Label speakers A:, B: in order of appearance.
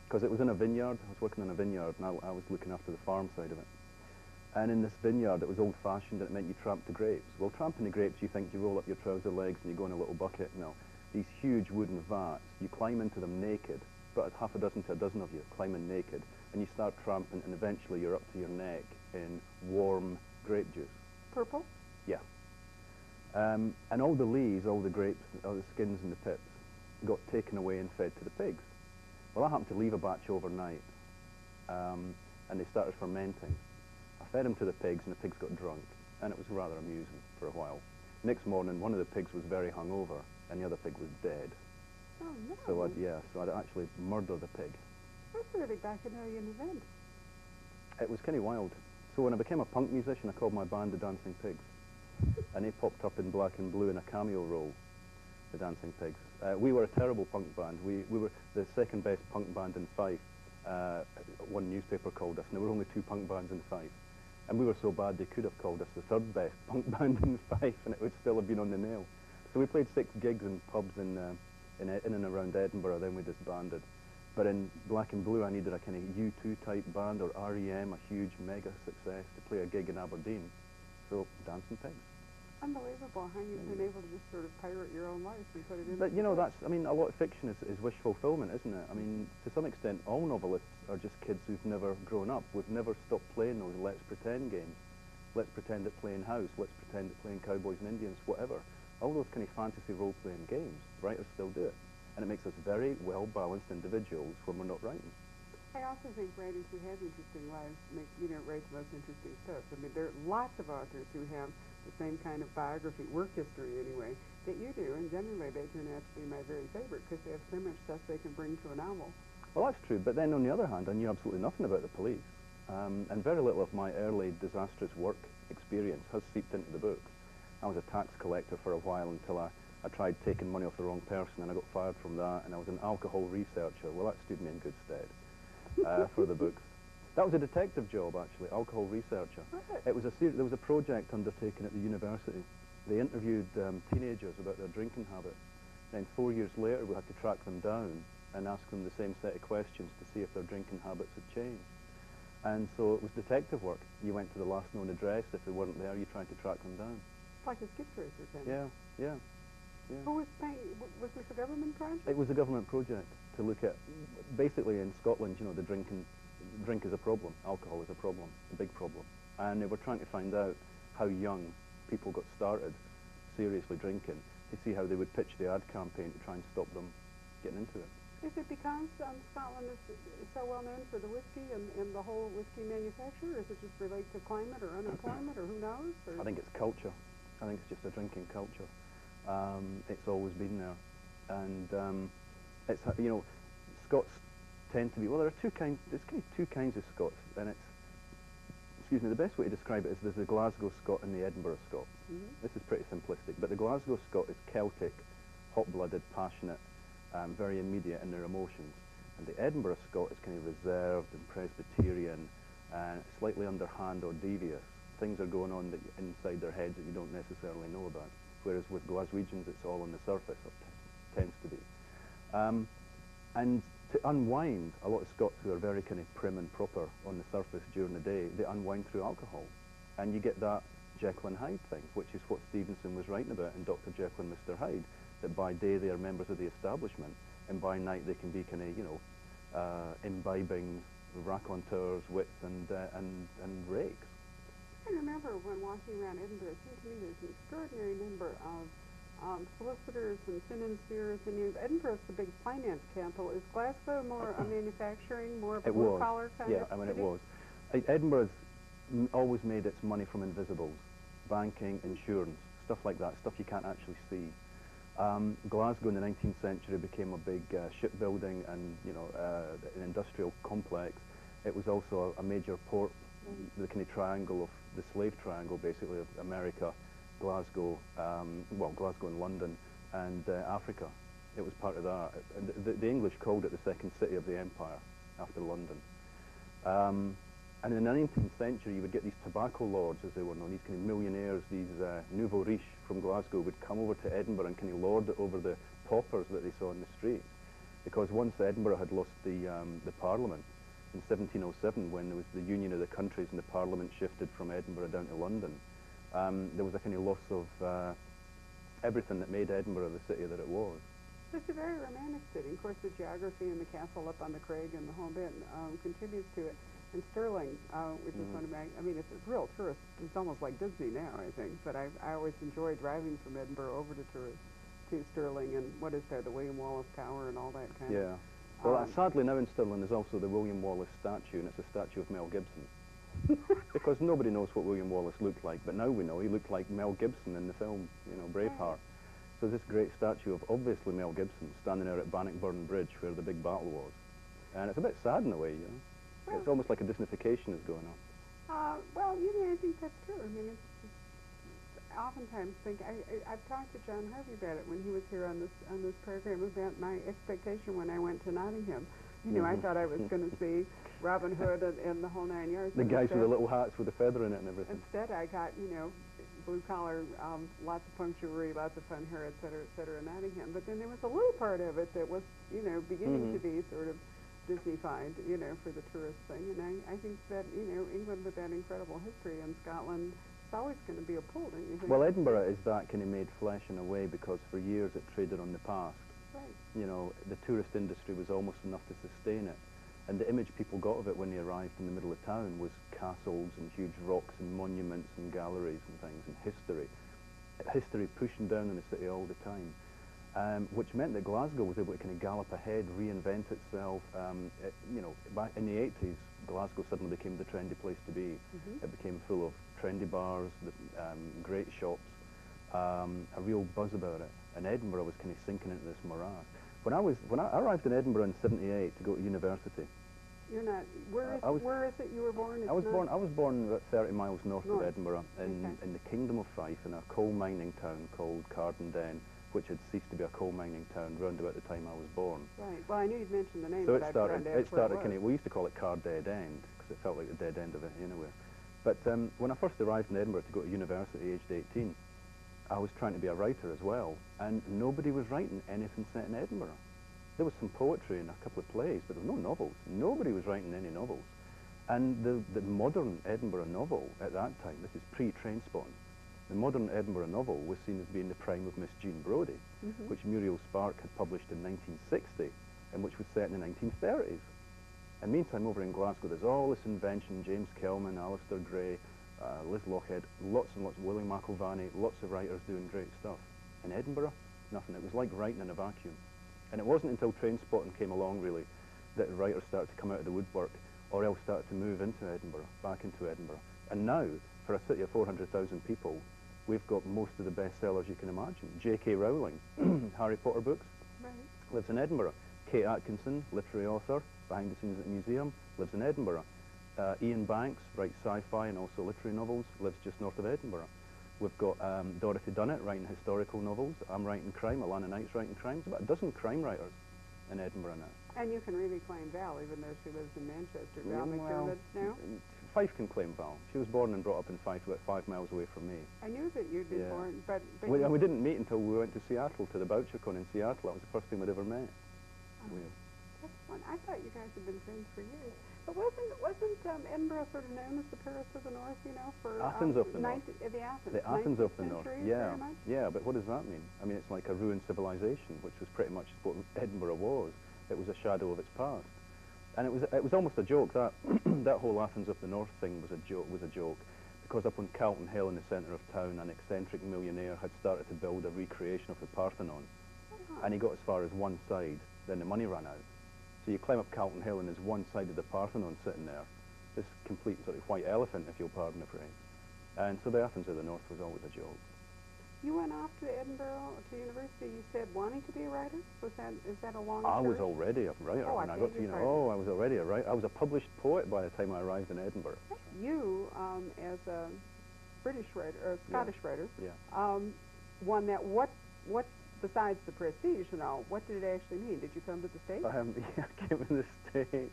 A: because it was in a vineyard. I was working in a vineyard, and I was looking after the farm side of it. And in this vineyard, it was old-fashioned, and it meant you tramped the grapes. Well, tramping the grapes, you think you roll up your trouser legs and you go in a little bucket. No, these huge wooden vats, you climb into them naked, but half a dozen to a dozen of you climbing naked, and you start tramping, and eventually you're up to your neck in warm grape juice.
B: Purple?
A: Yeah. And all the leaves, all the grapes, all the skins and the pips got taken away and fed to the pigs. Well, I happened to leave a batch overnight, and they started fermenting. I fed them to the pigs, and the pigs got drunk, and it was rather amusing for a while. Next morning, one of the pigs was very hungover, and the other pig was dead.
B: Oh, no.
A: So I'd actually murder the pig.
B: That's a really bacchanalian event.
A: It was kind of wild. So when I became a punk musician, I called my band the Dancing Pigs. And they popped up in black and blue in a cameo role, the Dancing Pigs. We were a terrible punk band. We were the second best punk band in Fife. One newspaper called us, and there were only 2 punk bands in Fife. And we were so bad they could have called us the 3rd best punk band in Fife, and it would still have been on the nail. So we played 6 gigs in pubs in and around Edinburgh, then we disbanded. But in Black and Blue, I needed a kind of U2 type band, or REM, a huge mega success, to play a gig in Aberdeen. So, Dancing Pigs.
B: Unbelievable how you've been able to just sort of pirate your own life and put it in.
A: But you know, a lot of fiction is wish fulfillment, isn't it? I mean, to some extent, all novelists are just kids who've never grown up. We've never stopped playing those let's pretend games. Let's pretend at playing house, let's pretend at playing cowboys and Indians, whatever. All those kind of fantasy role-playing games, writers still do it. And it makes us very well-balanced individuals when we're not writing.
B: I also think writers who have interesting lives write the most interesting stuff. I mean, there are lots of authors who have the same kind of biography, work history anyway, that you do, and generally they turn out to be my very favorite because they have so much stuff they can bring to a novel.
A: Well, that's true, but then on the other hand, I knew absolutely nothing about the police, and very little of my early disastrous work experience has seeped into the books. I was a tax collector for a while until I tried taking money off the wrong person, and I got fired from that, and I was an alcohol researcher. Well, that stood me in good stead for the books. That was a detective job, actually, alcohol researcher. It was there was a project undertaken at the university. They interviewed teenagers about their drinking habits. Then 4 years later, we had to track them down and ask them the same set of questions to see if their drinking habits had changed. And so it was detective work. You went to the last known address. If they weren't there, you tried to track them down.
B: It's like a skip tracer thing.
A: Yeah.
B: Who was paying? Was this a government project?
A: It was a government project to look at, basically in Scotland, you know, drink is a problem, alcohol is a problem, a big problem. And they were trying to find out how young people got started seriously drinking, to see how they would pitch the ad campaign to try and stop them getting into it.
B: Is it because Scotland is so well known for the whiskey and the whole whiskey manufacture, or is it just related to climate or unemployment, or who knows? Or?
A: I think it's culture. I think it's just a drinking culture. It's always been there. And it's, you know, Scots tend to be, well, there are there's kind of 2 kinds of Scots, and it's, excuse me, the best way to describe it is there's the Glasgow Scot and the Edinburgh Scot. This is pretty simplistic, but the Glasgow Scot is Celtic, hot-blooded, passionate, very immediate in their emotions. And the Edinburgh Scot is kind of reserved and Presbyterian, and slightly underhand or devious. Things are going on inside their heads that you don't necessarily know about. Whereas with Glaswegians, it's all on the surface, or tends to be. And to unwind, a lot of Scots who are very kind of prim and proper on the surface during the day, they unwind through alcohol. And you get that Jekyll and Hyde thing, which is what Stevenson was writing about in Dr. Jekyll and Mr. Hyde, that by day they are members of the establishment, and by night they can be kind of, you know, imbibing raconteurs, wits, and rakes.
B: I remember when walking around Edinburgh, it seemed to me there's an extraordinary number of solicitors and financiers, and Edinburgh's the big finance capital. Is Glasgow more a manufacturing, more of a blue-collar kind of city?
A: Yeah, I mean, it was. Edinburgh's always made its money from invisibles, banking, insurance, stuff like that, stuff you can't actually see. Glasgow in the 19th century became a big shipbuilding and, you know, an industrial complex. It was also a major port, the kind of triangle of the slave triangle, basically, of America, Glasgow, well, Glasgow and London, and Africa. It was part of that. And the English called it the second city of the empire after London. And in the 19th century, you would get these tobacco lords, as they were known, these kind of millionaires, these nouveau riches from Glasgow would come over to Edinburgh and kind of lord it over the paupers that they saw in the streets. because once Edinburgh had lost the Parliament in 1707, when there was the union of the countries and the Parliament shifted from Edinburgh down to London, there was a kind of loss of everything that made Edinburgh the city that it was.
B: It's a very romantic city. Of course, the geography and the castle up on the Craig and the whole bit contributes to it. And Stirling, which is one of my, I mean, it's a real tourist. It's almost like Disney now, I think. But I always enjoy driving from Edinburgh over to Stirling, and what is there, the William Wallace Tower and all that kind of.
A: Yeah. Well, sadly now in Stirling there's also the William Wallace statue, and it's a statue of Mel Gibson. Because nobody knows what William Wallace looked like, but now we know he looked like Mel Gibson in the film, you know, Braveheart. So this great statue of obviously Mel Gibson standing there at Bannockburn Bridge where the big battle was. And it's a bit sad in a way, you know.
B: Well,
A: it's almost like a Disneyfication is going on.
B: Well, you know, I think that's true. I mean, I oftentimes think, I've talked to John Harvey about it when he was here on this program about my expectation when I went to Nottingham. You know, I thought I was going to see Robin Hood and the whole 9 yards.
A: The guys with the little hats with the feather in it and everything.
B: Instead, I got, you know, blue collar, lots of punctuary, lots of fun here, et cetera, in Nottingham. But then there was a little part of it that was, you know, beginning to be sort of Disney-fied, you know, for the tourist thing. And I think that, you know, England with that incredible history and Scotland, it's always going to be a pull, don't you think?
A: Well, Edinburgh is that kind of made flesh in a way because for years it traded on the past.
B: Right.
A: You know, the tourist industry was almost enough to sustain it. And the image people got of it when they arrived in the middle of town was castles and huge rocks and monuments and galleries and things and history. History pushing down on the city all the time, which meant that Glasgow was able to kind of gallop ahead, reinvent itself. You know, back in the 80s, Glasgow suddenly became the trendy place to be. It became full of trendy bars, great shops, a real buzz about it. And Edinburgh was kind of sinking into this morass. When I arrived in Edinburgh in '78 to go to university.
B: You're not. Where is it you were born?
A: I was born about 30 miles north of Edinburgh, in the Kingdom of Fife, in a coal mining town called Cardenden, which had ceased to be a coal mining town round about the time I was born.
B: Right. Well, I knew you'd mentioned the name.
A: So
B: but
A: it started kind of. We used to call it Car Dead End because it felt like the dead end of it anywhere. But when I first arrived in Edinburgh to go to university, aged 18. I was trying to be a writer as well, and nobody was writing anything set in Edinburgh. There was some poetry and a couple of plays, but there were no novels. Nobody was writing any novels. And the modern Edinburgh novel at that time, this is pre-Trainspotting, the modern Edinburgh novel was seen as being the prime of Miss Jean Brodie, which Muriel Spark had published in 1960, and which was set in the 1930s. And meantime, over in Glasgow, there's all this invention, James Kelman, Alistair Gray, Liz Lochhead, lots and lots, William McIlvanney, lots of writers doing great stuff. In Edinburgh, nothing. It was like writing in a vacuum. And it wasn't until Trainspotting came along, really, that writers started to come out of the woodwork, or else started to move into Edinburgh, back into Edinburgh. And now, for a city of 400,000 people, we've got most of the bestsellers you can imagine. J.K. Rowling, Harry Potter books, lives in Edinburgh. Kate Atkinson, literary author, behind the scenes at the museum, lives in Edinburgh. Ian Banks writes sci-fi and also literary novels, lives just north of Edinburgh. We've got Dorothy Dunnett writing historical novels. I'm writing crime. Alana Knight's writing crime. There's about a dozen crime writers in Edinburgh now.
B: And you can really claim Val, even though she lives in Manchester. Val McDermott now?
A: Fife can claim Val. She was born and brought up in Fife, about 5 miles away from me.
B: I knew that you'd been born, but
A: we didn't meet until we went to Seattle, to the BoucherCon in Seattle. That was the first time we'd ever met. Weird.
B: That's fun. I thought you guys had been friends for years. But wasn't Edinburgh sort of known as the Paris of the North, you know, for
A: Athens of the North?
B: The Athens.
A: The Athens of the North. Yeah,
B: very much?
A: yeah. But what does that mean? I mean, it's like a ruined civilization, which was pretty much what Edinburgh was. It was a shadow of its past, and it was almost a joke that that whole Athens of the North thing was a joke, because up on Calton Hill in the centre of town, an eccentric millionaire had started to build a recreation of the Parthenon, and he got as far as one side, then the money ran out. So you climb up Calton Hill and there's one side of the Parthenon sitting there, this complete sort of white elephant, if you'll pardon the phrase. And so the Athens of the North was always a joke.
B: You went off to Edinburgh, to university, you said wanting to be a writer? Is that a long
A: I
B: story?
A: was already a writer when I got to university. I was already a writer. I was a published poet by the time I arrived in Edinburgh.
B: You, as a British writer, or Scottish writer,
A: yeah.
B: Won that. What besides the prestige and all, what did it actually mean? Did you come to the States?
A: Yeah, I came to the States.